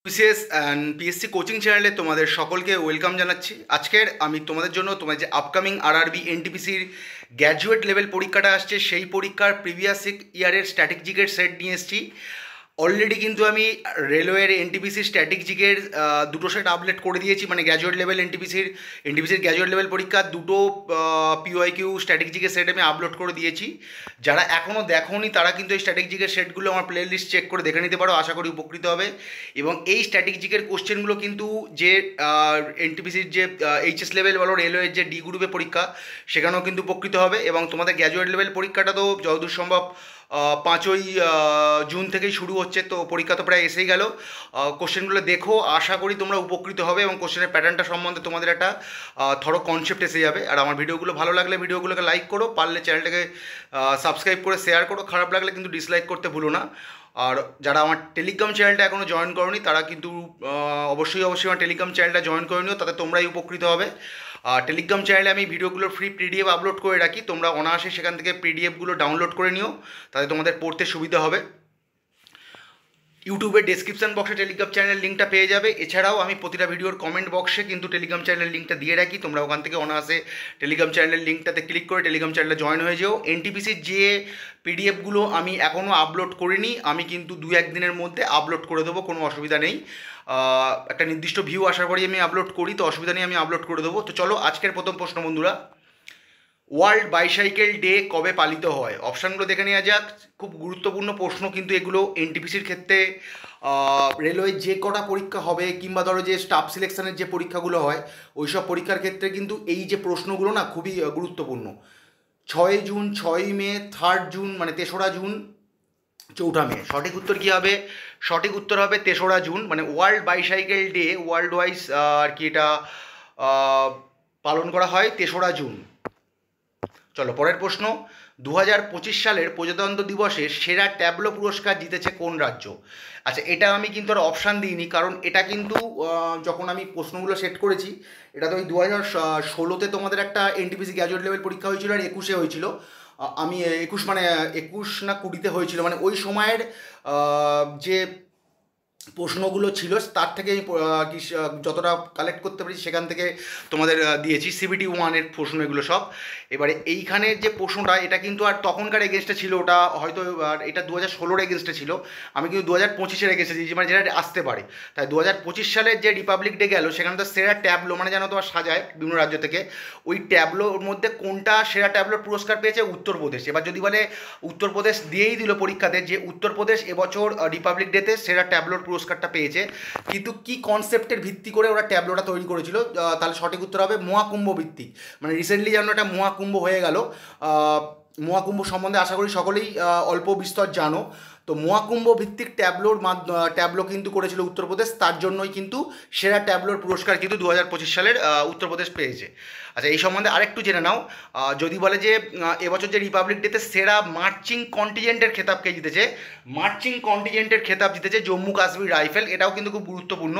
BCS and PSC coaching চ্যানেলে তোমাদের সকলকে ওয়েলকাম জানাচ্ছি। আজকের আমি তোমাদের জন্য তোমার যে আপকামিং আরআরবি এনটিপিসির গ্র্যাজুয়েট লেভেল পরীক্ষাটা আসছে সেই পরীক্ষার প্রিভিয়াস ইয়ারের স্ট্যাটিক সেট নিয়ে এসেছি। অলরেডি কিন্তু আমি রেলওয়ের এনটিপিসি স্ট্যাটিক জিকের দুটো সেট আপলোড করে দিয়েছি, মানে গ্র্যাজুয়েট লেভেল এনটিপিসির গ্র্যাজুয়েট লেভেল পরীক্ষার দুটো পিওয়াইকিউ স্ট্যাটিক জিকের সেট আমি আপলোড করে দিয়েছি। যারা এখনও দেখোনি তারা কিন্তু এই স্ট্যাটিক জিকের সেটগুলো আমার প্লে লিস্ট চেক করে দেখে নিতে পারো, আশা করি উপকৃত হবে। এবং এই স্ট্যাটিক জিকের কোশ্চেনগুলো কিন্তু যে এনটিপিসির যে এইচএস লেভেল বলো রেলওয়ের যে ডি গ্রুপে পরীক্ষা সেখানেও কিন্তু উপকৃত হবে। এবং তোমাদের গ্র্যাজুয়েট লেভেল পরীক্ষাটা তো যতদূর সম্ভব 5ই জুন থেকেই শুরু হচ্ছে, তো পরীক্ষা তো প্রায় এসেই গেল। কোশ্চেনগুলো দেখো, আশা করি তোমরা উপকৃত হবে এবং কোশ্চেনের প্যাটার্নটা সম্বন্ধে তোমাদের একটা থরো কনসেপ্ট এসে যাবে। আর আমার ভিডিওগুলো ভালো লাগলে ভিডিওগুলোকে লাইক করো, পারলে চ্যানেলটাকে সাবস্ক্রাইব করে শেয়ার করো, খারাপ লাগলে কিন্তু ডিসলাইক করতে ভুলো না। আর যারা আমার টেলিগ্রাম চ্যানেলটা এখনও জয়েন করোনি তারা কিন্তু অবশ্যই আমার টেলিগ্রাম চ্যানেলটা জয়েন করে নিও, তাতে তোমরাই উপকৃত হবে। আর টেলিগ্রাম চ্যানেলে আমি ভিডিওগুলোর ফ্রি পিডিএফ আপলোড করে রাখি, তোমরা অনায়াসে সেখান থেকে পিডিএফগুলো ডাউনলোড করে নিও, তাতে তোমাদের পড়তে সুবিধা হবে। ইউটিউবের ডেসক্রিপশন বক্সে টেলিগ্রাম চ্যানেলের লিঙ্কটা পেয়ে যাবে। এছাড়াও আমি প্রতিটা ভিডিওর কমেন্ট বক্সে কিন্তু টেলিগ্রাম চ্যানেলের লিঙ্কটা দিয়ে রাখি, তোমরা ওখান থেকে অনায়াসে টেলিগ্রাম চ্যানেলের লিঙ্কটাতে ক্লিক করে টেলিগ্রাম চ্যানেলে জয়েন হয়ে যেও। এনটিপিসির যে পিডিএফগুলো আমি এখনও আপলোড করিনি, আমি কিন্তু 2-1 দিনের মধ্যে আপলোড করে দেবো, কোনো অসুবিধা নেই। একটা নির্দিষ্ট ভিউ আসার পরেই আমি আপলোড করি, তো অসুবিধা নেই, আমি আপলোড করে দেবো। তো চলো আজকের প্রথম প্রশ্ন বন্ধুরা, ওয়ার্ল্ড বাইসাইকেল ডে কবে পালিত হয়? অপশানগুলো দেখে নেওয়া যাক। খুব গুরুত্বপূর্ণ প্রশ্ন কিন্তু এগুলো এনটিপিসির ক্ষেত্রে। রেলওয়ে যে কটা পরীক্ষা হবে কিংবা ধরো যে স্টাফ সিলেকশনের যে পরীক্ষাগুলো হয় ওই সব পরীক্ষার ক্ষেত্রে কিন্তু এই যে প্রশ্নগুলো না খুবই গুরুত্বপূর্ণ। 6 জুন, 6 মে, 3 জুন মানে 3রা জুন, 4 মে। সঠিক উত্তর কী হবে? সঠিক উত্তর হবে 3রা জুন, মানে world bicycle day world wise আর কি এটা পালন করা হয় 3রা জুন। চলো পরের প্রশ্ন, 2025 সালের প্রজাতন্ত্র দিবসে সেরা ট্যাবলো পুরস্কার জিতেছে কোন রাজ্য? আচ্ছা, এটা আমি কিন্তু আর অপশান দিইনি, কারণ এটা কিন্তু যখন আমি প্রশ্নগুলো সেট করেছি এটা তো ওই 2016-তে তোমাদের একটা এনটিপিসি গ্র্যাজুয়েট লেভেল পরীক্ষা হয়েছিল আর 21-এ হয়েছিল। আমি 21 না 20-তে হয়েছিল, মানে ওই সময়ের যে প্রশ্নগুলো ছিল তার থেকে আমি যতটা কালেক্ট করতে পেরেছি সেখান থেকে তোমাদের দিয়েছি। সিবিটি 1-এর প্রশ্ন এগুলো সব। এবারে এইখানে যে প্রশ্নটা এটা কিন্তু আর তখনকার এগেনস্টে ছিল, ওটা হয়তো আর এটা 2016-এর এগেনস্টে ছিল, আমি কিন্তু 2025-এর এগেনস্টে দিয়েছি, মানে যেটা আসতে পারে। তাই 2025 সালের যে রিপাবলিক ডে গেল সেখানে তো সেরা ট্যাবলো মানে যেন তোমার সাজায় বিভিন্ন রাজ্য থেকে, ওই ট্যাবলোর মধ্যে কোনটা সেরা ট্যাবলোর পুরস্কার পেয়েছে? উত্তরপ্রদেশ। এবার যদি বলে উত্তরপ্রদেশ দিয়েই দিল পরীক্ষাতে যে উত্তরপ্রদেশ এবছর রিপাবলিক ডেতে সেরা ট্যাবলোর পুরস্কারটা পেয়েছে, কিন্তু কি কনসেপ্টের ভিত্তি করে ওরা ট্যাবলোটা তৈরি করেছিল? তাহলে সঠিক উত্তর হবে মহাকুম্ভ ভিত্তিক। মানে রিসেন্টলি যেন একটা মহাকুম্ভ হয়ে গেল, মহাকুম্ভ সম্বন্ধে আশা করি সকলেই অল্প বিস্তর জানো। তো মহাকুম্ভ ভিত্তিক ট্যাবলো কিন্তু করেছিল উত্তরপ্রদেশ, তার জন্যই কিন্তু সেরা ট্যাবলোর পুরস্কার কিন্তু 2025 সালের উত্তরপ্রদেশ পেয়েছে। আচ্ছা, এই সম্বন্ধে আরেকটু জেনে নাও। যদি বলে যে এবছর যে রিপাবলিক ডেতে সেরা মার্চিং কন্টিজেন্টের খেতাবকে জিতেছে, মার্চিং কন্টিজেন্টের খেতাব জিতেছে জম্মু কাশ্মীর রাইফেল, এটাও কিন্তু খুব গুরুত্বপূর্ণ।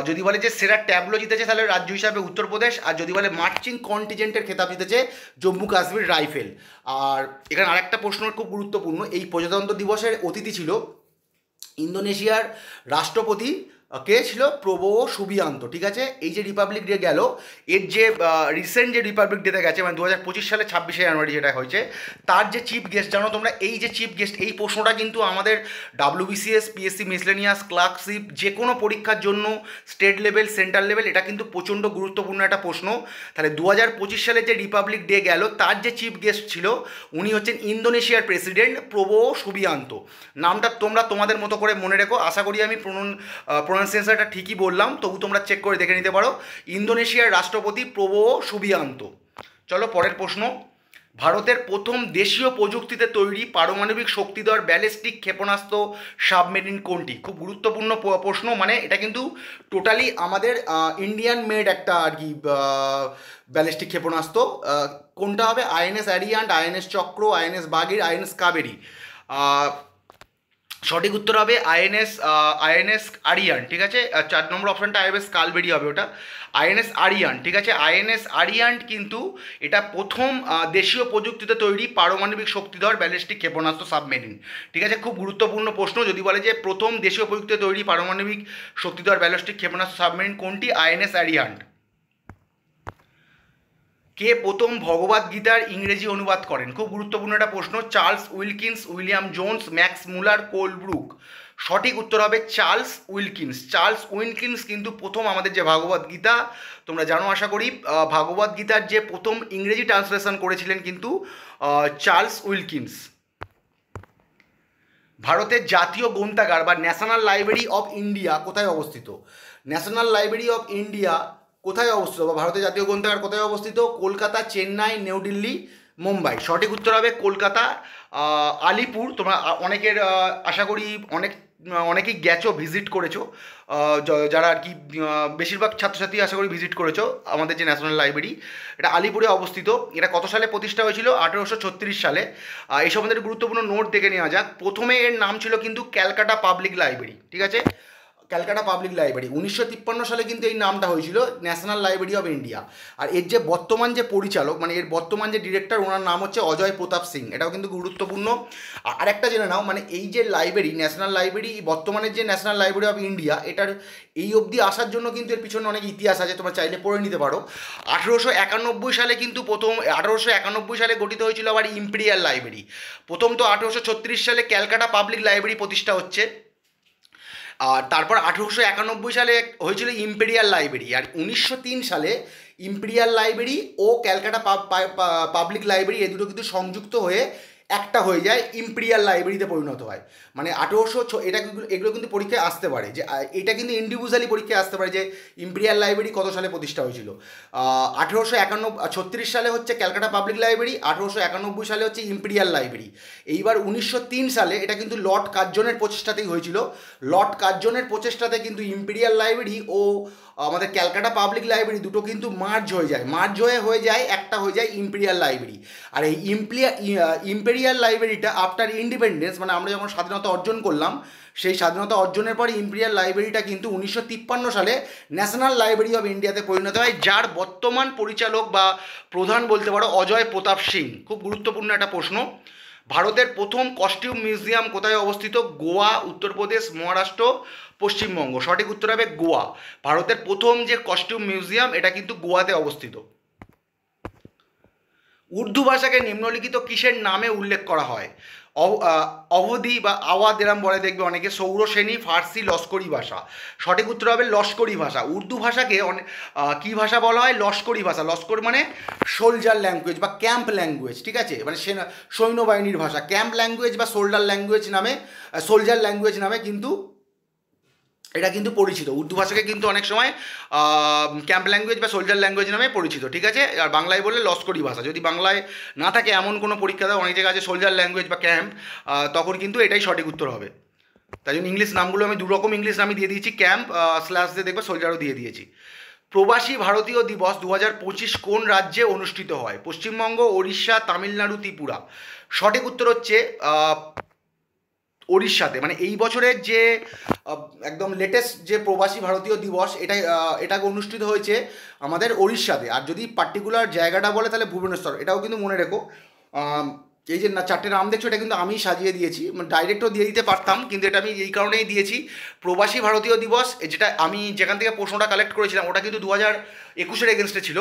যদি বলে যে সেরা ট্যাবলো জিতেছে তাহলে রাজ্য হিসাবে উত্তরপ্রদেশ, আর যদি বলে মার্চিং কন্টিজেন্টের খেতাব জিতেছে জম্মু কাশ্মীর রাইফেল। আর এখানে আরেকটা প্রশ্ন খুব গুরুত্বপূর্ণ, এই প্রজাতন্ত্র দিবসের অতিথি ছিল ইন্দোনেশিয়ার রাষ্ট্রপতি, কে ছিল? প্রবোও সুবিয়ান্ত। ঠিক আছে, এই যে রিপাবলিক ডে গেল এর যে রিসেন্ট যে রিপাবলিক ডেতে গেছে মানে 2025 সালে 26শে জানুয়ারি যেটা হয়েছে, তার যে চিফ গেস্ট জানো তোমরা? এই যে চিফ গেস্ট, এই প্রশ্নটা কিন্তু আমাদের ডাব্লিউবিসিএস, পিএসসি মিসলেনিয়াস, ক্লার্কশিপ যে কোনো পরীক্ষার জন্য স্টেট লেভেল, সেন্ট্রাল লেভেল, এটা কিন্তু প্রচণ্ড গুরুত্বপূর্ণ একটা প্রশ্ন। তাহলে 2025 সালে যে রিপাবলিক ডে গেল তার যে চিফ গেস্ট ছিল উনি হচ্ছেন ইন্দোনেশিয়ার প্রেসিডেন্ট প্রবোও সুবিয়ান্ত। নামটা তোমরা তোমাদের মতো করে মনে রেখো, আশা করি আমি প্রোনাউন্সিয়েশনটা ঠিকই বললাম, তবু তোমরা চেক করে দেখে নিতে পারো। ইন্দোনেশিয়ার রাষ্ট্রপতি প্রবোও সুবিয়ান্ত। চলো পরের প্রশ্ন, ভারতের প্রথম দেশীয় প্রযুক্তিতে তৈরি পারমাণবিক শক্তিধর ব্যালিস্টিক ক্ষেপণাস্ত্র সাবমেরিন কোনটি? খুব গুরুত্বপূর্ণ প্রশ্ন, মানে এটা কিন্তু টোটালি আমাদের ইন্ডিয়ান মেড একটা আর কি ব্যালিস্টিক ক্ষেপণাস্ত্র। কোনটা হবে? আইএনএস অ্যারিয়ান্ট, আইএনএস চক্র, আইএনএস বাগির, আইএনএস কাবেরী। সঠিক উত্তর হবে আইএনএস আরিয়ান, ঠিক আছে। 4 নম্বর অপশানটা আইএনএস কালবেরি হবে ওটা, আইএনএস আরিয়ান, ঠিক আছে। আইএনএস আরিয়ান কিন্তু এটা প্রথম দেশীয় প্রযুক্তিতে তৈরি পারমাণবিক শক্তিধর ব্যালিস্টিক ক্ষেপণাস্ত্র সাবমেরিন, ঠিক আছে। খুব গুরুত্বপূর্ণ প্রশ্ন, যদি বলে যে প্রথম দেশীয় প্রযুক্তিতে তৈরি পারমাণবিক শক্তিধর ব্যালিস্টিক ক্ষেপণাস্ত্র সাবমেরিন কোনটি, আইএনএস আরিয়ান। কে প্রথম ভগবদ গীতার ইংরেজি অনুবাদ করেন, খুব গুরুত্বপূর্ণ একটা প্রশ্ন, Charles Wilkins, William Jones, max মুলার, কোলব্রুক। সঠিক উত্তর হবে চার্লস উইলকিন্স। চার্লস উইলকিন্স কিন্তু প্রথম আমাদের যে ভগবদ গীতা, তোমরা জানো আশা করি, ভগবদ গীতার যে প্রথম ইংরেজি ট্রান্সলেশন করেছিলেন কিন্তু চার্লস উইলকিন্স। ভারতের জাতীয় গ্রন্থাগার বা ন্যাশনাল লাইব্রেরি অফ ইন্ডিয়া কোথায় অবস্থিত, ন্যাশনাল লাইব্রেরি অফ ইন্ডিয়া কোথায় অবস্থিত বা ভারতের জাতীয় গ্রন্থাগার কোথায় অবস্থিত, কলকাতা, চেন্নাই, নিউ দিল্লি, মুম্বাই। সঠিক উত্তর হবে কলকাতা, আলিপুর। তোমরা অনেকের আশা করি অনেকেই গেছো, ভিজিট করেছো, যারা আর কি বেশিরভাগ ছাত্রছাত্রী আশা করি ভিজিট করেছো আমাদের যে ন্যাশনাল লাইব্রেরি, এটা আলিপুরে অবস্থিত। এটা কত সালে প্রতিষ্ঠা হয়েছিল, 1836 সালে। এই সম্বন্ধে গুরুত্বপূর্ণ নোট দেখে নেওয়া যাক। প্রথমে এর নাম ছিল কিন্তু ক্যালকাটা পাবলিক লাইব্রেরি, ঠিক আছে, ক্যালকাটা পাবলিক লাইব্রেরি। 1953 সালে কিন্তু এই নামটা হয়েছিল ন্যাশনাল লাইব্রেরি অফ ইন্ডিয়া। আর এর যে বর্তমান যে পরিচালক, মানে এর বর্তমান যে ডিরেক্টর, ওনার নাম হচ্ছে অজয় প্রতাপ সিং। এটাও কিন্তু গুরুত্বপূর্ণ। আর একটা জেনে নাও, মানে এই যে লাইব্রেরি, ন্যাশনাল লাইব্রেরি, বর্তমানের যে ন্যাশনাল লাইব্রেরি অফ ইন্ডিয়া, এটার এই অবধি আসার জন্য কিন্তু এর পিছনে অনেক ইতিহাস আছে, তোমরা চাইলে পড়ে নিতে পারো। 1891 সালে কিন্তু 1891 সালে গঠিত হয়েছিল আবার ইম্পেরিয়াল লাইব্রেরি। প্রথম তো 1836 সালে ক্যালকাটা পাবলিক লাইব্রেরি প্রতিষ্ঠা হচ্ছে, আর তারপর 1891 সালে হয়েছিল ইম্পেরিয়াল লাইব্রেরি। আর 1903 সালে ইম্পেরিয়াল লাইব্রেরি ও ক্যালকাটা পাবলিক লাইব্রেরি এ দুটো কিন্তু সংযুক্ত হয়ে একটা হয়ে যায়, ইম্পেরিয়াল লাইব্রেরিতে পরিণত হয়। মানে এগুলো কিন্তু পরীক্ষায় আসতে পারে, যে এটা কিন্তু ইন্ডিভিজুয়ালি পরীক্ষায় আসতে পারে যে ইম্পেরিয়াল লাইব্রেরি কত সালে প্রতিষ্ঠা হয়েছিল। 1836 সালে হচ্ছে ক্যালকাটা পাবলিক লাইব্রেরি, 1891 সালে হচ্ছে ইম্পেরিয়াল লাইব্রেরি। এইবার 1903 সালে এটা কিন্তু লর্ড কার্জনের প্রচেষ্টাতেই হয়েছিল। লর্ড কার্জনের প্রচেষ্টাতে কিন্তু ইম্পেরিয়াল লাইব্রেরি ও আমাদের ক্যালকাটা পাবলিক লাইব্রেরি দুটো কিন্তু মার্জ হয়ে যায় একটা হয়ে যায় ইম্পেরিয়াল লাইব্রেরি। আর এই ইম্পেরিয়াল লাইব্রেরিটা আফটার ইন্ডিপেন্ডেন্স, মানে আমরা যখন স্বাধীনতা অর্জন করলাম, সেই স্বাধীনতা অর্জনের পরে ইম্পেরিয়াল লাইব্রেরিটা কিন্তু 1953 সালে ন্যাশনাল লাইব্রেরি অফ ইন্ডিয়াতে পরিণত হয়, যার বর্তমান পরিচালক বা প্রধান বলতে পারো অজয় প্রতাপ সিং। খুব গুরুত্বপূর্ণ একটা প্রশ্ন। ভারতের প্রথম কস্টিউম মিউজিয়াম কোথায় অবস্থিত, গোয়া, উত্তরপ্রদেশ, মহারাষ্ট্র, পশ্চিমবঙ্গ। সঠিক উত্তর হবে গোয়া। ভারতের প্রথম যে কস্টিউম মিউজিয়াম এটা কিন্তু গোয়াতে অবস্থিত। উর্দু ভাষাকে নিম্নলিখিত কিসের নামে উল্লেখ করা হয়, অবধি বা আওয়াদ এরম বলে দেখবে অনেকে, সৌরসেনী, ফার্সি, লস্করি ভাষা। সঠিক উত্তর হবে লস্করি ভাষা। উর্দু ভাষাকে কী ভাষা বলা হয়, লস্করি ভাষা। লস্কর মানে সোলজার ল্যাঙ্গুয়েজ বা ক্যাম্প ল্যাঙ্গুয়েজ, ঠিক আছে, মানে সৈন্যবাহিনীর ভাষা। ক্যাম্প ল্যাঙ্গুয়েজ বা সোলজার ল্যাঙ্গুয়েজ নামে কিন্তু এটা কিন্তু পরিচিত। উর্দু ভাষাকে কিন্তু অনেক সময় ক্যাম্প ল্যাঙ্গুয়েজ বা সোলজার ল্যাঙ্গুয়েজ নামে পরিচিত, ঠিক আছে। আর বাংলায় বললে লস্করি ভাষা। যদি বাংলায় না থাকে এমন কোনো পরীক্ষা দাও, অনেক জায়গায় আছে সোলজার ল্যাঙ্গুয়েজ বা ক্যাম্প, তখন কিন্তু এটাই সঠিক উত্তর হবে। তাই জন্য ইংলিশ নামগুলো আমি দুরকম ইংলিশ নামই দিয়ে দিয়েছি, ক্যাম্প স্ল্যাশ দিয়ে দেখবে সোলজারও দিয়ে দিয়েছি। প্রবাসী ভারতীয় দিবস 2025 কোন রাজ্যে অনুষ্ঠিত হয়, পশ্চিমবঙ্গ, ওড়িশা, তামিলনাড়ু, ত্রিপুরা। সঠিক উত্তর হচ্ছে ওড়িশাতে। মানে এই বছরের যে একদম লেটেস্ট যে প্রবাসী ভারতীয় দিবস, এটা অনুষ্ঠিত হয়েছে আমাদের ওড়িশাতে। আর যদি পার্টিকুলার জায়গাটা বলে তাহলে ভুবনেশ্বর। এটাও কিন্তু মনে রেখো। এই যে 4টে নাম দেখছো, এটা কিন্তু আমি সাজিয়ে দিয়েছি, মানে ডাইরেক্টও দিয়ে দিতে পারতাম, কিন্তু এটা আমি এই কারণেই দিয়েছি। প্রবাসী ভারতীয় দিবস, যেটা আমি যেখান থেকে প্রশ্নটা কালেক্ট করেছিলাম, ওটা কিন্তু 2021-এর এগেনস্টে ছিল।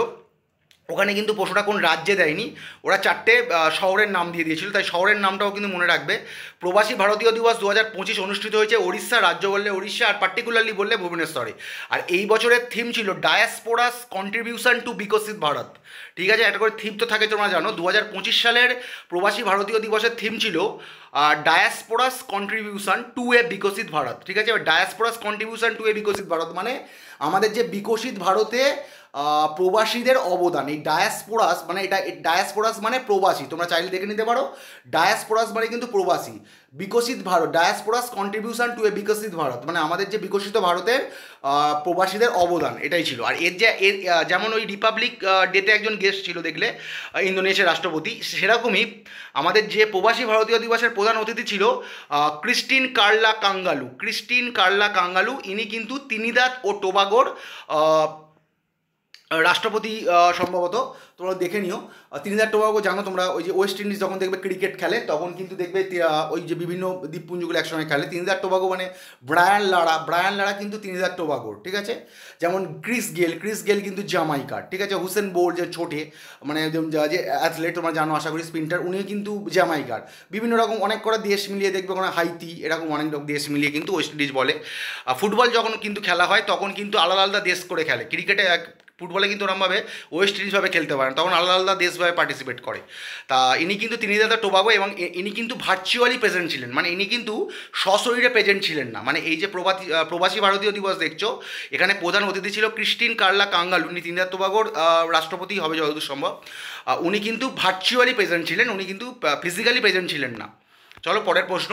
ওখানে কিন্তু প্রশ্নটা কোন রাজ্যে দেয়নি, ওরা 4টে শহরের নাম দিয়ে দিয়েছিল, তাই শহরের নামটাও কিন্তু মনে রাখবে। প্রবাসী ভারতীয় দিবস 2025 অনুষ্ঠিত হয়েছে ওড়িশা, রাজ্য বললে ওড়িশা, আর পার্টিকুলারলি বললে ভুবনেশ্বরে। আর এই বছরের থিম ছিল ডায়াসপোরাস কন্ট্রিবিউশন টু বিকশিত ভারত, ঠিক আছে। একটা করে থিম তো থাকে, তোমরা জানো। 2025 সালের প্রবাসী ভারতীয় দিবসের থিম ছিল ডায়াসপোরাস কন্ট্রিবিউশন টু এ বিকশিত ভারত, ঠিক আছে। ডায়াসপোরাস কন্ট্রিবিউশন টু এ বিকশিত ভারত মানে আমাদের যে বিকশিত ভারতে প্রবাসীদের অবদান, এই ডায়াসপোরাস মানে এটা ডায়াসপোরাস মানে প্রবাসী, তোমরা চাইলে দেখে নিতে পারো। ডায়াসপোরাস মানে কিন্তু প্রবাসী। বিকশিত ভারত, ডায়াসপোরাস কন্ট্রিবিউশন টু এ বিকশিত ভারত, মানে আমাদের যে বিকশিত ভারতের প্রবাসীদের অবদান, এটাই ছিল। আর এর যেমন ওই রিপাবলিক ডেতে একজন গেস্ট ছিল দেখলে ইন্দোনেশিয়ার রাষ্ট্রপতি, সেরকমই আমাদের যে প্রবাসী ভারতীয় দিবসের প্রধান অতিথি ছিল ক্রিস্টিন কার্লা কাঙ্গালু। ক্রিস্টিন কার্লা কাঙ্গালু ইনি কিন্তু ত্রিনিদাদ ও টোবাগোর রাষ্ট্রপতি সম্ভবত, তোমরা দেখে নিও। ত্রিনিদাদ টোবাগো জানো তোমরা, ওই যে ওয়েস্ট ইন্ডিজ যখন দেখবে ক্রিকেট খেলে তখন কিন্তু দেখবে ওই যে বিভিন্ন দ্বীপপুঞ্জগুলো একসঙ্গে খেলে। ত্রিনিদাদ টোবাগো মানে ব্রায়ান লারা কিন্তু ত্রিনিদাদ টোবাগোর, ঠিক আছে। যেমন ক্রিস গেল কিন্তু জামাইকার, ঠিক আছে। হুসেন বোল্ট যে ছোটে মানে যে অ্যাথলেট তোমরা জানো আশা করি, স্প্রিন্টার, উনিও কিন্তু জামাইকার। বিভিন্ন রকম অনেক কটা দেশ মিলিয়ে দেখবে ওখানে হাইতি, এরকম অনেক দেশ মিলিয়ে কিন্তু ওয়েস্ট ইন্ডিজ বলে। ফুটবল যখন কিন্তু খেলা হয় তখন কিন্তু আলাদা আলাদা দেশ করে খেলে। ক্রিকেটে ফুটবলে কিন্তু ওরমভাবে ওয়েস্ট ইন্ডিজভাবে খেলতে পারেন, তখন আলাদা আলাদা দেশভাবে পার্টিসিপেট করে। তা ইনি কিন্তু ত্রিনিদাদ ও টোবাগো, এবং ইনি কিন্তু ভার্চুয়ালি প্রেজেন্ট ছিলেন, মানে ইনি কিন্তু সশরীরে প্রেজেন্ট ছিলেন না। মানে এই যে প্রবাসী ভারতীয় দিবস দেখছো, এখানে প্রধান অতিথি ছিল ক্রিস্টিন কার্লা কাঙ্গালু, উনি ত্রিনিদাদ টোবাগোর রাষ্ট্রপতি হবে যতদূর সম্ভব। উনি কিন্তু ভার্চুয়ালি প্রেজেন্ট ছিলেন, উনি কিন্তু ফিজিক্যালি প্রেজেন্ট ছিলেন না। চলো পরের প্রশ্ন।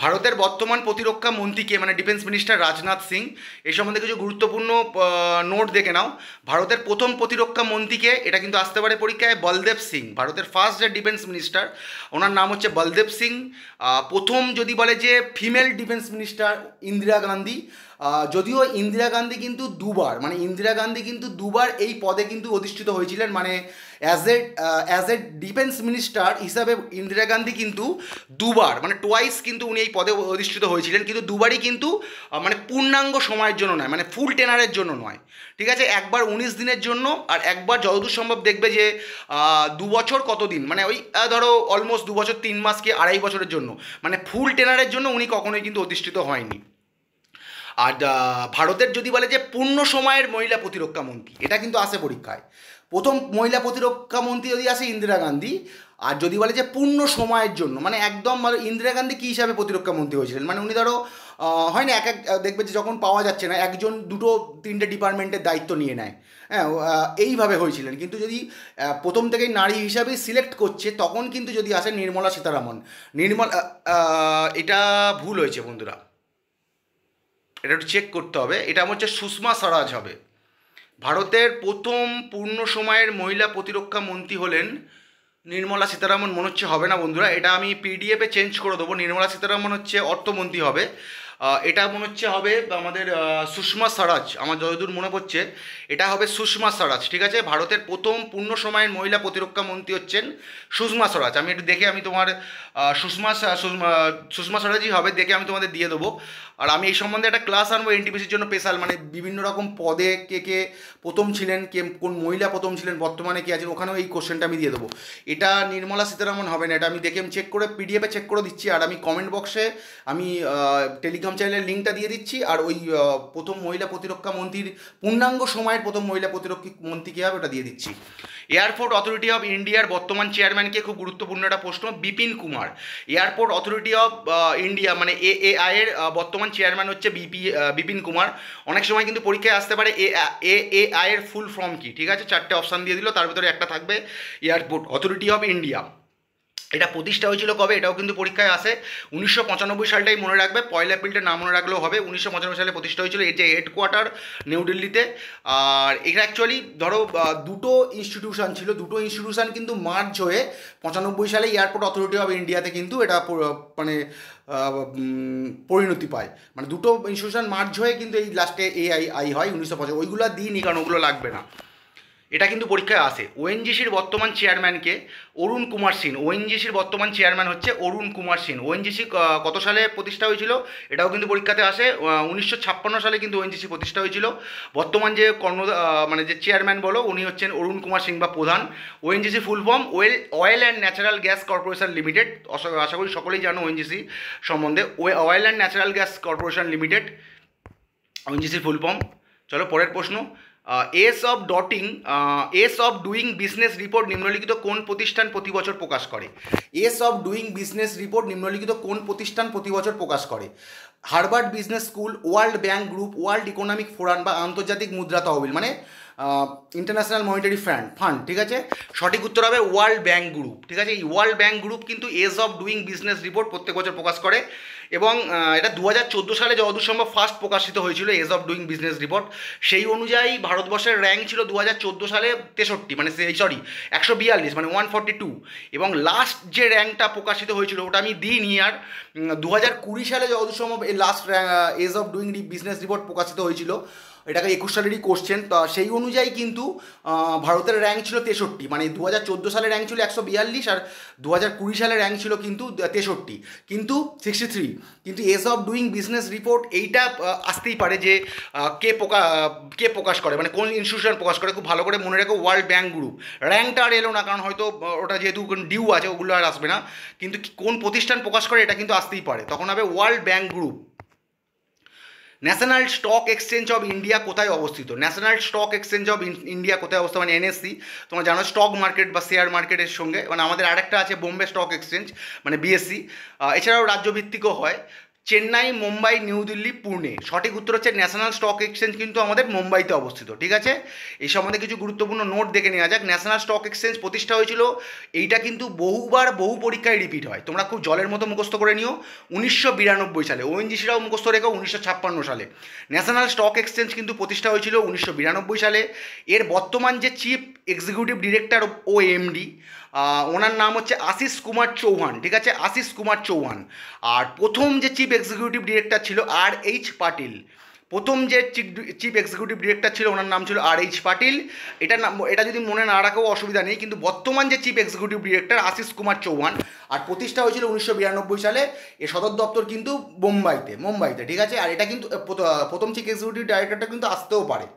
ভারতের বর্তমান প্রতিরক্ষা মন্ত্রীকে, মানে ডিফেন্স মিনিস্টার রাজনাথ সিং, এই সম্বন্ধে কিছু গুরুত্বপূর্ণ নোট দেখে নাও। ভারতের প্রথম প্রতিরক্ষা মন্ত্রীকে, এটা কিন্তু আসতে পারে পরীক্ষায়, বলদেব সিং। ভারতের ফার্স্ট যে ডিফেন্স মিনিস্টার, ওনার নাম হচ্ছে বলদেব সিং। প্রথম যদি বলে যে female defence minister Indira Gandhi. যদিও ইন্দিরা গান্ধী কিন্তু দুবার এই পদে কিন্তু অধিষ্ঠিত হয়েছিলেন, মানে অ্যাজ এ ডিফেন্স মিনিস্টার হিসাবে ইন্দিরা গান্ধী কিন্তু দুবার, মানে টোয়াইস কিন্তু উনি এই পদে অধিষ্ঠিত হয়েছিলেন, কিন্তু দুবারই কিন্তু মানে পূর্ণাঙ্গ সময়ের জন্য নয়, মানে ফুল টেনারের জন্য নয়, ঠিক আছে। একবার 19 দিনের জন্য, আর একবার যতদূর সম্ভব দেখবে যে 2 বছর কতদিন, মানে ওই ধরো অলমোস্ট 2 বছর 3 মাস কি 2.5 বছরের জন্য, মানে ফুল টেনারের জন্য উনি কখনোই কিন্তু অধিষ্ঠিত হয়নি। আর ভারতের যদি বলে যে পূর্ণ সময়ের মহিলা প্রতিরক্ষা মন্ত্রী, এটা কিন্তু আসে পরীক্ষায়। প্রথম মহিলা প্রতিরক্ষা মন্ত্রী যদি আসে ইন্দিরা গান্ধী, আর যদি বলে যে পূর্ণ সময়ের জন্য, মানে একদম ইন্দিরা গান্ধী কী হিসাবে প্রতিরক্ষা মন্ত্রী হয়েছিলেন, মানে উনি ধরো হয় না এক দেখবে যে যখন পাওয়া যাচ্ছে না, একজন 2-3টে ডিপার্টমেন্টের দায়িত্ব নিয়ে নেয়, হ্যাঁ, এইভাবে হয়েছিলেন। কিন্তু যদি প্রথম থেকেই নারী হিসাবে সিলেক্ট করছে, তখন কিন্তু যদি আসে নির্মলা সীতারামন। এটা ভুল হয়েছে বন্ধুরা, এটা একটু চেক করতে হবে, এটা হচ্ছে সুষমা স্বরাজ হবে। ভারতের প্রথম পূর্ণ সময়ের মহিলা প্রতিরক্ষা মন্ত্রী হলেন নির্মলা সীতারামন। মনে হচ্ছে হবে না বন্ধুরা, এটা আমি পিডিএফে চেঞ্জ করে দেবো। নির্মলা সীতারামন হচ্ছে অর্থমন্ত্রী হবে, এটা মনে হচ্ছে হবে আমাদের সুষমা স্বরাজ, আমার যতদূর মনে পড়ছে এটা হবে সুষমা স্বরাজ, ঠিক আছে। ভারতের প্রথম পূর্ণ সময়ের মহিলা প্রতিরক্ষা মন্ত্রী হচ্ছেন সুষমা স্বরাজ। আমি একটু দেখে আমি তোমার সুষমা স্বরাজই হবে, দেখে আমি তোমাদের দিয়ে দেবো। আর আমি এই সম্বন্ধে একটা ক্লাস আনবো এনটিপিসির জন্য স্পেশাল, মানে বিভিন্ন রকম পদে কে কে প্রথম ছিলেন, কে কোন মহিলা প্রথম ছিলেন, বর্তমানে কে আছেন, ওখানেও এই কোশ্চেনটা আমি দিয়ে দেবো। এটা নির্মলা সীতারামন হবে না, এটা আমি দেখে আমি চেক করে পিডিএফে চেক করে দিচ্ছি। আর আমি কমেন্ট বক্সে আমি টেলিগ্রাম চ্যানেলের লিঙ্কটা দিয়ে দিচ্ছি। আর ওই প্রথম মহিলা প্রতিরক্ষা মন্ত্রীর পূর্ণাঙ্গ সময়ের প্রথম মহিলা প্রতিরক্ষা মন্ত্রী কী হবে ওটা দিয়ে দিচ্ছি। এয়ারপোর্ট অথরিটি অফ ইন্ডিয়ার বর্তমান চেয়ারম্যানকে, খুব গুরুত্বপূর্ণ একটা প্রশ্ন, Bipin Kumar. Airport authority of India মানে এএআই এর বর্তমান চেয়ারম্যান হচ্ছে বিপিন কুমার। অনেক সময় কিন্তু পরীক্ষায় আসতে পারে এএআই এর ফুল ফর্ম কি, ঠিক আছে। 4টে অপশান দিয়ে দিল, তার ভিতরে একটা থাকবে এয়ারপোর্ট অথরিটি অফ ইন্ডিয়া। এটা প্রতিষ্ঠা হয়েছিল কবে, এটাও কিন্তু পরীক্ষায় আসে। 1995 সালটাই মনে রাখবে, 1 এপ্রিলটা না মনে রাখলেও হবে। 1995 সালে প্রতিষ্ঠা হয়েছিল। এর যে হেডকোয়ার্টার নিউ দিল্লিতে। আর এটা অ্যাকচুয়ালি ধরো দুটো ইনস্টিটিউশন ছিল, দুটো ইনস্টিটিউশন কিন্তু মার্চ হয়ে 95 সালে এয়ারপোর্ট অথরিটি অফ ইন্ডিয়াতে কিন্তু এটা মানে পরিণতি পায়। মানে দুটো ইনস্টিটিউশন মার্চ হয়ে কিন্তু এই লাস্টে এআই হয় 1995। ওইগুলো দিইনি কারণ ওগুলো লাগবে না, এটা কিন্তু পরীক্ষায় আসে। ওএনজিসির বর্তমান চেয়ারম্যানকে, অরুণ কুমার সিন। ওএনজিসির বর্তমান চেয়ারম্যান হচ্ছে অরুণ কুমার সিন। ওএনজিসি কত সালে প্রতিষ্ঠা হয়েছিল এটাও কিন্তু পরীক্ষাতে আসে। 1956 সালে কিন্তু ওএনজিসি প্রতিষ্ঠা হয়েছিল। বর্তমান যে মানে যে চেয়ারম্যান বলো উনি হচ্ছেন অরুণ কুমার সিং বা প্রধান। ONGC full form oil and natural gas corporation limited. আশা করি সকলেই জানো ওএনজিসি সম্বন্ধে। Oil and natural gas corporation limited ওএনজিসির ফুল ফর্ম। চলো পরের প্রশ্ন। Ease of doing business report নিম্নলিখিত কোন প্রতিষ্ঠান প্রতি বছর প্রকাশ করে? Ease of doing business report নিম্নলিখিত কোন প্রতিষ্ঠান প্রতি বছর প্রকাশ করে? Harvard business school, World bank group, World Economic Forum বা আন্তর্জাতিক মুদ্রা তহবিল, মানে ইন্টারন্যাশনাল মনিটারি ফান্ড। ঠিক আছে, সঠিক উত্তর হবে ওয়ার্ল্ড ব্যাংক গ্রুপ। ঠিক আছে, এই ওয়ার্ল্ড ব্যাংক গ্রুপ কিন্তু ease of doing business report প্রত্যেক বছর প্রকাশ করে এবং এটা 2014 সালে যতদূর সম্ভব ফার্স্ট প্রকাশিত হয়েছিল ease of doing business report. সেই অনুযায়ী ভারতবর্ষের র্যাঙ্ক ছিল 2014 সালে 63, মানে 142, মানে 142, এবং লাস্ট যে র্যাঙ্কটা প্রকাশিত হয়েছিল ওটা আমি দিইনি। আর 2020 সালে যতদূর সম্ভব এই last ease of doing business report প্রকাশিত হয়েছিল, এটাকে 21 সালেরই কোশ্চেন। তো সেই অনুযায়ী কিন্তু ভারতের র্যাঙ্ক ছিল 63, মানে 2014 সালে র্যাঙ্ক ছিল 142 আর 2020 সালে র্যাঙ্ক ছিল কিন্তু 63, কিন্তু 63। কিন্তু ease of doing business report এইটা আসতেই পারে যে কে প্রকাশ করে, মানে কোন ইনস্টিটিউশন প্রকাশ করে। খুব ভালো করে মনে রেখো ওয়ার্ল্ড ব্যাংক গ্রুপ। র্যাঙ্কটা আর এলো না, কারণ হয়তো ওটা যেহেতু ডিউ আছে ওগুলো আর আসবে না, কিন্তু কোন প্রতিষ্ঠান প্রকাশ করে এটা কিন্তু আসতেই পারে, তখন হবে world bank group. National stock exchange of India কোথায় অবস্থিত? National stock exchange of India কোথায় অবস্থিত, মানে এনএসসি। তোমরা জানো স্টক মার্কেট বা শেয়ার মার্কেটের সঙ্গে, মানে আমাদের আরেকটা আছে বোম্বে স্টক এক্সচেঞ্জ, মানে বিএসসি। এছাড়াও রাজ্যভিত্তিকও হয়, চেন্নাই, মুম্বাই, নিউ দিল্লি, পুনে। সঠিক উত্তর হচ্ছে ন্যাশনাল স্টক এক্সচেঞ্জ কিন্তু আমাদের মুম্বাইতে অবস্থিত। ঠিক আছে, এই সম্বন্ধে কিছু গুরুত্বপূর্ণ নোট দেখে নেওয়া যাক। ন্যাশনাল স্টক এক্সচেঞ্জ প্রতিষ্ঠা হয়েছিল, এইটা কিন্তু বহু পরীক্ষায় রিপিট হয়, তোমরা খুব জলের মতো মুখস্থ করে নিও। 1992 সালে, ওএনজিসিরাও মুখস্থ রেখো 1956 সালে। ন্যাশনাল স্টক এক্সচেঞ্জ কিন্তু প্রতিষ্ঠা হয়েছিল 1992 সালে। এর বর্তমান যে চিফ এক্সিকিউটিভ ডিরেক্টর ও এমডি, ওনার নাম হচ্ছে আশিস কুমার চৌহান। ঠিক আছে, আশিস কুমার চৌহান। আর প্রথম যে চিফ এক্সিকিউটিভ ডিরেক্টর ছিল আর.এইচ. পাটিল। প্রথম যে চিফ এক্সিকিউটিভ ডিরেক্টর ছিল ওনার নাম ছিল আর.এইচ. পাটিল। এটা যদি মনে না রাখেও অসুবিধা নেই, কিন্তু বর্তমান যে chief executive director Ashish Kumar Chauhan. আর প্রতিষ্ঠা হয়েছিল 1992 সালে। এর সদর দপ্তর কিন্তু মুম্বাইতে। ঠিক আছে, আর এটা কিন্তু প্রথম চিফ এক্সিকিউটিভ ডাইরেক্টরটা কিন্তু আসতেও পারে।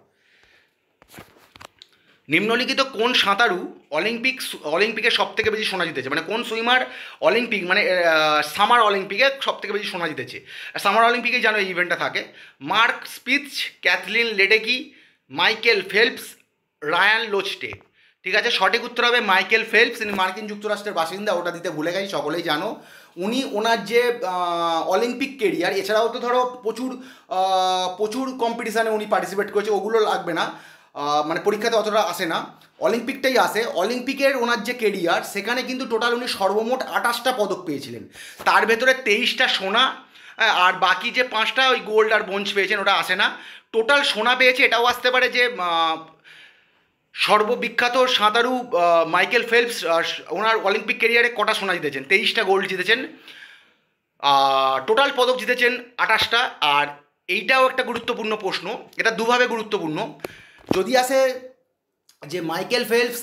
নিম্নলিখিত কোন সাঁতারু অলিম্পিকে সব থেকে বেশি সোনা জিতেছে, মানে কোন সুইমার অলিম্পিক, মানে সামার অলিম্পিকে সব থেকে বেশি সোনা জিতেছে? সামার অলিম্পিকে জানো এই ইভেন্টটা থাকে। Mark Spitz, Kathleen Ledecky, Michael Phelps, Ryan Lochte. ঠিক আছে, সঠিক উত্তর হবে মাইকেল ফেলপস। ইনি মার্কিন যুক্তরাষ্ট্রের বাসিন্দা, ওটা দিতে ভুলে গেছি, সকলেই জানো। উনি ওনার যে অলিম্পিক কেরিয়ার, এছাড়াও তো ধরো প্রচুর কম্পিটিশানে উনি পার্টিসিপেট করেছে, ওগুলো লাগবে না, মানে পরীক্ষাতে অতটা আসে না, অলিম্পিকটাই আসে। অলিম্পিকের ওনার যে কেরিয়ার, সেখানে কিন্তু টোটাল উনি সর্বমোট 28টা পদক পেয়েছিলেন, তার ভেতরে 23টা সোনা, আর বাকি যে 5টা ওই গোল্ড আর ব্রোঞ্জ পেয়েছেন, ওটা আসে না। টোটাল সোনা পেয়েছে, এটাও আসতে পারে যে সর্ববিখ্যাত সাঁতারু মাইকেল ফেলপস ওনার অলিম্পিক কেরিয়ারে কটা সোনা জিতেছেন? 23টা গোল্ড জিতেছেন, টোটাল পদক জিতেছেন 28টা। আর এইটাও একটা গুরুত্বপূর্ণ প্রশ্ন, এটা দুভাবে গুরুত্বপূর্ণ। যদি আসে যে মাইকেল ফেলপস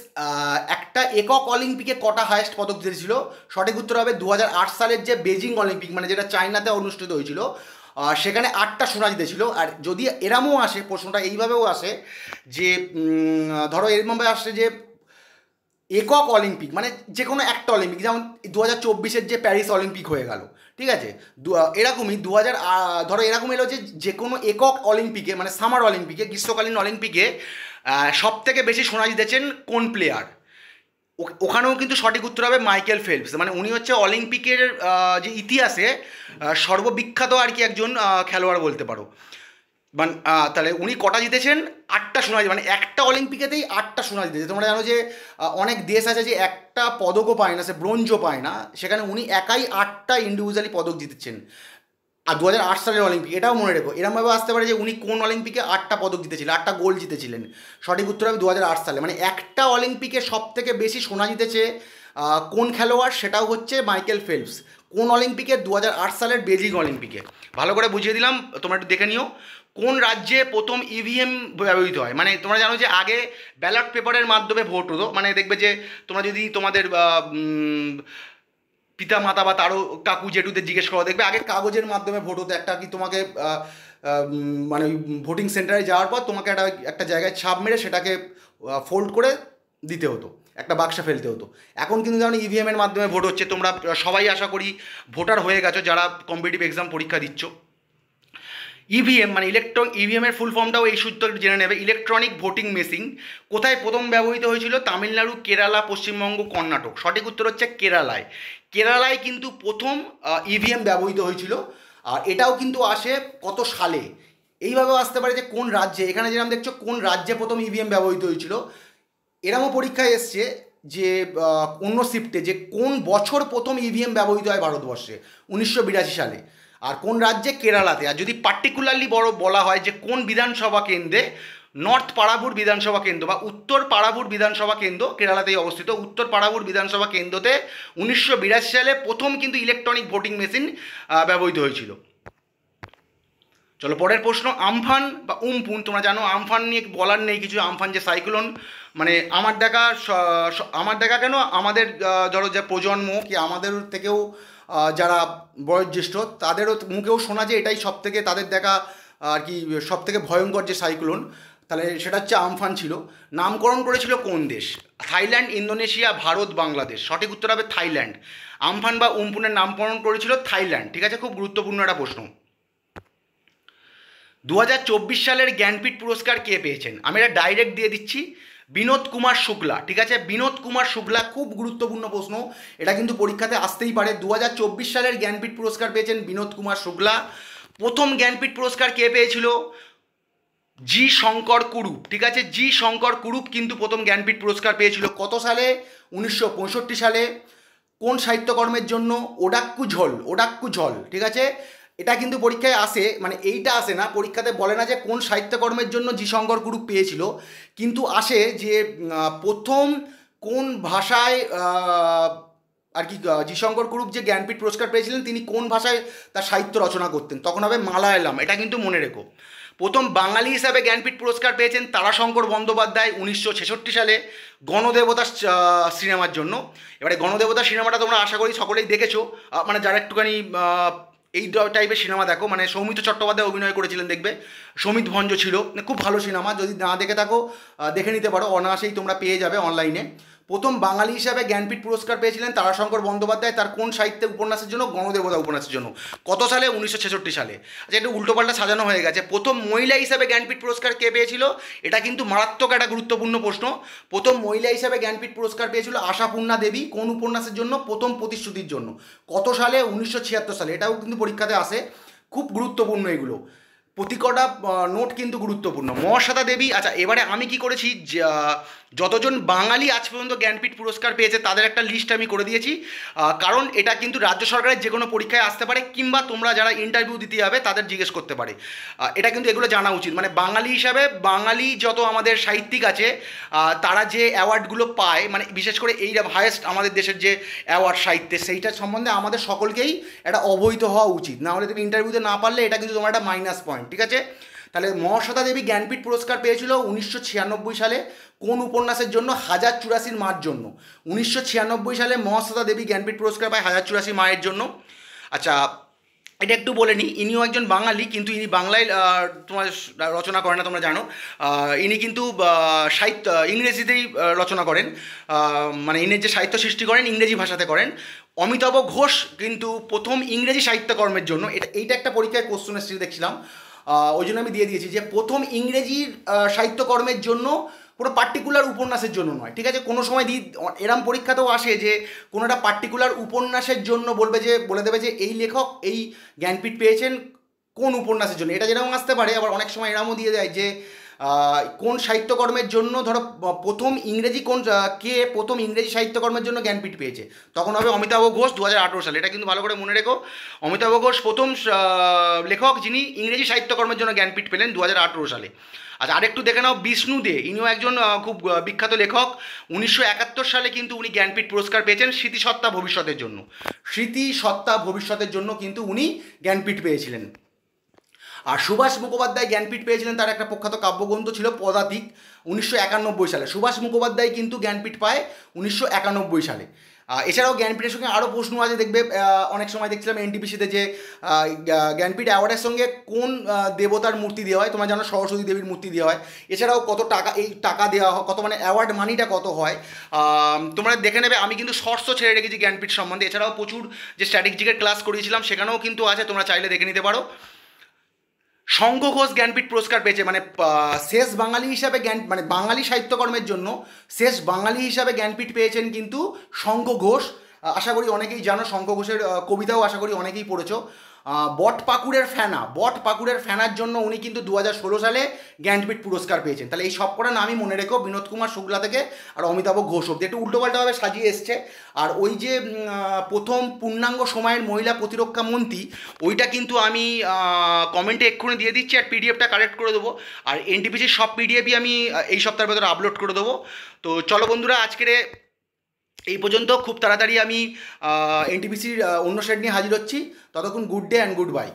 একটা একক অলিম্পিকে কটা হায়েস্ট পদক জিতেছিল, সঠিক উত্তর হবে 2008 সালের যে বেজিং অলিম্পিক, মানে যেটা চায়নাতে অনুষ্ঠিত হয়েছিল, সেখানে 8টা সোনা জিতেছিল। আর যদি এরমও আসে, প্রশ্নটা এইভাবেও আসে যে ধরো এরমভাবে আসছে যে একক অলিম্পিক, মানে যে কোনো একটা অলিম্পিক, যেমন 2024-এর যে প্যারিস অলিম্পিক হয়ে গেল, ঠিক আছে, এরকমই ধরো এরকম এলো যে কোনো একক অলিম্পিকে, মানে সামার অলিম্পিকে, গ্রীষ্মকালীন অলিম্পিকে সব থেকে বেশি সোনা জিতেছেন কোন প্লেয়ার? ওখানেও কিন্তু সঠিক উত্তর হবে মাইকেল ফেলপস। মানে উনি হচ্ছে অলিম্পিকের যে ইতিহাসে সর্ববিখ্যাত আর কি একজন খেলোয়াড় বলতে পারো। মানে তাহলে উনি কটা জিতেছেন? 8টা সোনা, মানে একটা অলিম্পিকেতেই 8টা সোনা জিতেছে। তোমরা জানো যে অনেক দেশ আছে যে একটা পদকও পায় না, সে ব্রোঞ্জও পায় না, সেখানে উনি একাই 8টা ইন্ডিভিজুয়ালি পদক জিতেছেন। আর 2008 সালের অলিম্পিক, এটাও মনে রেখো। এরমভাবে আসতে পারে যে উনি কোন অলিম্পিকে 8টা পদক জিতেছিলেন, 8টা গোল্ড জিতেছিলেন। সঠিক উত্তর হবে 2008 সালে। মানে একটা অলিম্পিকে সব থেকে বেশি সোনা জিতেছে কোন খেলোয়াড়, সেটাও হচ্ছে মাইকেল ফেলপস। কোন অলিম্পিকে? 2008 সালের বেজিং অলিম্পিকে। ভালো করে বুঝিয়ে দিলাম, তোমরা একটু দেখে নিও। কোন রাজ্যে প্রথম ইভিএম ব্যবহৃত হয়? মানে তোমরা জানো যে আগে ব্যালট পেপারের মাধ্যমে ভোট হতো, মানে দেখবে যে তোমরা যদি তোমাদের পিতা মাতা বা তারও কাকু জেঠুদের জিজ্ঞেস করো, দেখবে আগে কাগজের মাধ্যমে ভোট হতো। একটা কি তোমাকে মানে ওই ভোটিং সেন্টারে যাওয়ার পর তোমাকে একটা জায়গায় ছাপ মেরে সেটাকে ফোল্ড করে দিতে হতো, একটা বাক্সা ফেলতে হতো। এখন কিন্তু যেমন ইভিএমের মাধ্যমে ভোট হচ্ছে। তোমরা সবাই আশা করি ভোটার হয়ে গেছো যারা কম্পিটিটিভ এক্সাম পরীক্ষা দিচ্ছ। ইভিএম মানে ইভিএমের ফুল ফর্মটাও এই সূত্র জেনে নেবে, ইলেকট্রনিক ভোটিং মেশিন কোথায় প্রথম ব্যবহৃত হয়েছিল? তামিলনাড়ু, কেরালা, পশ্চিমবঙ্গ, কর্ণাটক। সঠিক উত্তর হচ্ছে কেরালায়। কেরালায় কিন্তু প্রথম ইভিএম ব্যবহৃত হয়েছিল। আর এটাও কিন্তু আসে কত সালে, এইভাবেও আসতে পারে যে কোন রাজ্যে, এখানে যেরকম দেখছো কোন রাজ্যে প্রথম ইভিএম ব্যবহৃত হয়েছিল, এরমও পরীক্ষায় এসছে যে অন্য শিফটে যে কোন বছর প্রথম ইভিএম ব্যবহৃত হয় ভারতবর্ষে, 1982 সালে। আর কোন রাজ্যে? কেরালাতে। আর যদি পার্টিকুলারলি বলা হয় যে কোন বিধানসভা কেন্দ্রে, নর্থ পারাবুর বিধানসভা কেন্দ্র বা উত্তর পারাবুর বিধানসভা কেন্দ্র কেরালাতেই অবস্থিত, উত্তর পারাবুর বিধানসভা কেন্দ্রতে 1982 সালে প্রথম কিন্তু ইলেকট্রনিক ভোটিং মেশিন ব্যবহৃত হয়েছিল। চলো পরের প্রশ্ন, আমফান বা উমপুন, তোমরা জানো আমফান নিয়ে বলার নেই কিছু। আমফান যে সাইক্লোন, মানে আমার দেখা কেন, আমাদের ধরো যে প্রজন্ম কি আমাদের থেকেও যারা বয়োজ্যেষ্ঠ তাদেরও মুখেও শোনা যে এটাই সব থেকে তাদের দেখা আর কি সব থেকে ভয়ঙ্কর যে সাইক্লোন, তাহলে সেটা হচ্ছে আমফান ছিল। নামকরণ করেছিল কোন দেশ? Thailand, Indonesia, Bharat, Bangladesh. সঠিক উত্তর হবে থাইল্যান্ড। আমফান বা উমপুনের নামকরণ করেছিল থাইল্যান্ড। ঠিক আছে, খুব গুরুত্বপূর্ণ একটা প্রশ্ন। 2024 সালের জ্ঞানপীঠ পুরস্কার কে পেয়েছেন? আমি এটা ডাইরেক্ট দিয়ে দিচ্ছি, বিনোদ কুমার শুক্লা। ঠিক আছে, বিনোদ কুমার শুক্লা, খুব গুরুত্বপূর্ণ প্রশ্ন, এটা কিন্তু পরীক্ষাতে আসতেই পারে। 2024 সালের জ্ঞানপীঠ পুরস্কার পেয়েছেন বিনোদ কুমার শুক্লা। প্রথম জ্ঞানপীঠ পুরস্কার কে পেয়েছিল? জি শঙ্কর কুরুপ। ঠিক আছে, জি শঙ্কর কুরুপ কিন্তু প্রথম জ্ঞানপীঠ পুরস্কার পেয়েছিল কত সালে? 1965 সালে। কোন সাহিত্যকর্মের জন্য? ওডাক্কু ঝল। ঠিক আছে, এটা কিন্তু পরীক্ষায় আসে, মানে এইটা আসে না পরীক্ষাতে, বলে না যে কোন সাহিত্যকর্মের জন্য জি শঙ্কর কুরুপ পেয়েছিল, কিন্তু আসে যে প্রথম কোন ভাষায় আর কি জি শঙ্কর কুরুপ যে জ্ঞানপীঠ পুরস্কার পেয়েছিলেন তিনি কোন ভাষায় তার সাহিত্য রচনা করতেন, তখন হবে মালায়ালাম। এটা কিন্তু মনে রেখো। প্রথম বাঙালি হিসাবে জ্ঞানপীঠ পুরস্কার পেয়েছেন তারাশঙ্কর বন্দ্যোপাধ্যায় 1966 সালে গণদেবতা সিনেমার জন্য। এবারে গণদেবতা সিনেমাটা তোমরা আশা করি সকলেই দেখেছো, মানে যারা একটুখানি এই টাইপের সিনেমা দেখো, মানে সৌমিত্র চট্টোপাধ্যায় অভিনয় করেছিলেন, দেখবে সমিত ভঞ্জ ছিল, খুব ভালো সিনেমা, যদি না দেখে থাকো দেখে নিতে পারো, অনায়াসেই তোমরা পেয়ে যাবে অনলাইনে। প্রথম বাঙালি হিসাবে জ্ঞানপীঠ পুরস্কার পেয়েছিলেন তারাশঙ্কর বন্দ্যোপাধ্যায়, তার কোন সাহিত্যের উপন্যাসের জন্য? গণদেবতা উপন্যাসের জন্য। কত সালে? 1966 সালে। আচ্ছা, একটু উল্টোপাল্টা সাজানো হয়ে গেছে। প্রথম মহিলা হিসাবে জ্ঞানপীঠ পুরস্কার কে পেয়েছিল? এটা কিন্তু মারাত্মক একটা গুরুত্বপূর্ণ প্রশ্ন। প্রথম মহিলা হিসাবে জ্ঞানপীঠ পুরস্কার পেয়েছিল আশাপূর্ণা দেবী। কোন উপন্যাসের জন্য? প্রথম প্রতিশ্রুতির জন্য। কত সালে? 1976 সালে। এটাও কিন্তু পরীক্ষাতে আসে, খুব গুরুত্বপূর্ণ এগুলো, প্রতিকটা নোট কিন্তু গুরুত্বপূর্ণ। মহাশ্বেতা দেবী। আচ্ছা, এবারে আমি কি করেছি, যতজন বাঙালি আজ পর্যন্ত জ্ঞানপীঠ পুরস্কার পেয়েছে তাদের একটা লিস্ট আমি করে দিয়েছি, কারণ এটা কিন্তু রাজ্য সরকারের যে কোনো পরীক্ষায় আসতে পারে, কিংবা তোমরা যারা ইন্টারভিউ দিতে যাবে তাদের জিজ্ঞেস করতে পারে। এটা কিন্তু এগুলো জানা উচিত, মানে বাঙালি হিসাবে বাঙালি যত আমাদের সাহিত্যিক আছে তারা যে অ্যাওয়ার্ডগুলো পায়, মানে বিশেষ করে এই হায়েস্ট আমাদের দেশের যে অ্যাওয়ার্ড সাহিত্যের, সেইটার সম্বন্ধে আমাদের সকলকেই এটা অবহিত হওয়া উচিত। না হলে তুমি ইন্টারভিউতে না পারলে এটা কিন্তু তোমার একটা মাইনাস পয়েন্ট। ঠিক আছে, তাহলে মহাশ্বেতা দেবী জ্ঞানপীঠ পুরস্কার পেয়েছিল 1996 সালে কোন উপন্যাসের জন্য? 1084 মার জন্য। 1996 সালে মহাশ্বেতা দেবী জ্ঞানপীঠ পুরস্কার পায় 1084 মায়ের জন্য। আচ্ছা, এটা একটু বলে নিই, ইনিও একজন বাঙালি, কিন্তু ইনি বাংলায় তোমার রচনা করেন না, তোমরা জানো। ইনি কিন্তু সাহিত্য ইংরেজিতেই রচনা করেন, মানে ইনি যে সাহিত্য সৃষ্টি করেন ইংরেজি ভাষাতে করেন। অমিতাভ ঘোষ কিন্তু প্রথম ইংরেজি সাহিত্যকর্মের জন্য, এইটা একটা পরীক্ষায় কোশ্চেন এসেছিল দেখছিলাম, ওই জন্য আমি দিয়ে দিয়েছি যে প্রথম ইংরেজি সাহিত্যকর্মের জন্য, কোনো পার্টিকুলার উপন্যাসের জন্য নয়। ঠিক আছে, কোনো সময় এরম পরীক্ষাতেও আসে যে কোনো একটা পার্টিকুলার উপন্যাসের জন্য বলে দেবে যে এই লেখক এই জ্ঞানপীঠ পেয়েছেন কোন উপন্যাসের জন্য, এটা যেরকম আসতে পারে। আবার অনেক সময় এরমও দিয়ে দেয় যে কোন সাহিত্যকর্মের জন্য, ধরো প্রথম ইংরেজি কে প্রথম ইংরেজি সাহিত্যকর্মের জন্য জ্ঞানপীঠ পেয়েছে, তখন হবে অমিতাভ ঘোষ 2018 সালে। এটা কিন্তু ভালো করে মনে রেখো, অমিতাভ ঘোষ প্রথম লেখক যিনি ইংরেজি সাহিত্যকর্মের জন্য জ্ঞানপীঠ পেলেন 2018 সালে। আচ্ছা, আরেকটু দেখে নাও বিষ্ণু দে, ইনিও একজন খুব বিখ্যাত লেখক। 1971 সালে কিন্তু উনি জ্ঞানপীঠ পুরস্কার পেয়েছেন স্মৃতিসত্তা ভবিষ্যতের জন্য। স্মৃতিসত্তা ভবিষ্যতের জন্য কিন্তু উনি জ্ঞানপীঠ পেয়েছিলেন। আর সুভাষ মুখোপাধ্যায় জ্ঞানপীঠ পেয়েছিলেন, তার একটা প্রখ্যাত কাব্যগ্রন্থ ছিল পদাতিক, 1991 সালে। সুভাষ মুখোপাধ্যায় কিন্তু জ্ঞানপীঠ পায় 1991 সালে। এছাড়াও জ্ঞানপীঠের সঙ্গে আরও প্রশ্ন আছে, দেখবে অনেক সময় দেখছিলাম এনটিপিসিতে যে জ্ঞানপীঠ অ্যাওয়ার্ডের সঙ্গে কোন দেবতার মূর্তি দেওয়া হয়, তোমরা জানো সরস্বতী দেবীর মূর্তি দেওয়া হয়। এছাড়াও কত টাকা, এই টাকা দেওয়া হয় কত, মানে অ্যাওয়ার্ড মানিটা কত হয়, তোমরা দেখে নেবে। আমি কিন্তু শর্টসও ছেড়ে রেখেছি জ্ঞানপীঠ সম্বন্ধে, এছাড়াও প্রচুর যে স্ট্র্যাটেজিকের ক্লাস করিয়েছিলাম সেখানেও কিন্তু আছে, তোমরা চাইলে দেখে নিতে পারো। শঙ্খ ঘোষ জ্ঞানপীঠ পুরস্কার পেয়েছে, মানে শেষ বাঙালি হিসাবে মানে বাঙালি সাহিত্যকর্মের জন্য শেষ বাঙালি হিসাবে জ্ঞানপীঠ পেয়েছেন কিন্তু শঙ্খ ঘোষ। আশা করি অনেকেই জানো, শঙ্খ ঘোষের কবিতাও আশা করি অনেকেই পড়েছো। বট পাকুড়ের ফ্যানার জন্য উনি কিন্তু 2016 সালে জ্ঞানপীঠ পুরস্কার পেয়েছেন। তাহলে এই সবকটা নামই মনে রেখো, বিনোদ কুমার শুক্লা থেকে আর অমিতাভ ঘোষ অব্দি। একটু উল্টোপাল্টাভাবে সাজিয়ে এসছে। আর ওই যে প্রথম পূর্ণাঙ্গ সময়ের মহিলা প্রতিরক্ষা মন্ত্রী, ওইটা কিন্তু আমি কমেন্টে এক্ষুনি দিয়ে দিচ্ছি, আর পিডিএফটা কালেক্ট করে দেবো। আর এনটিপিসির সব পিডিএফই আমি এই সপ্তাহের ভেতরে আপলোড করে দেবো। তো চলো বন্ধুরা, আজকের এই পর্যন্ত। খুব তাড়াতাড়ি আমি এনটিপিসির অন্য সেট নিয়ে হাজির হচ্ছি। ততক্ষণ good day and good bye.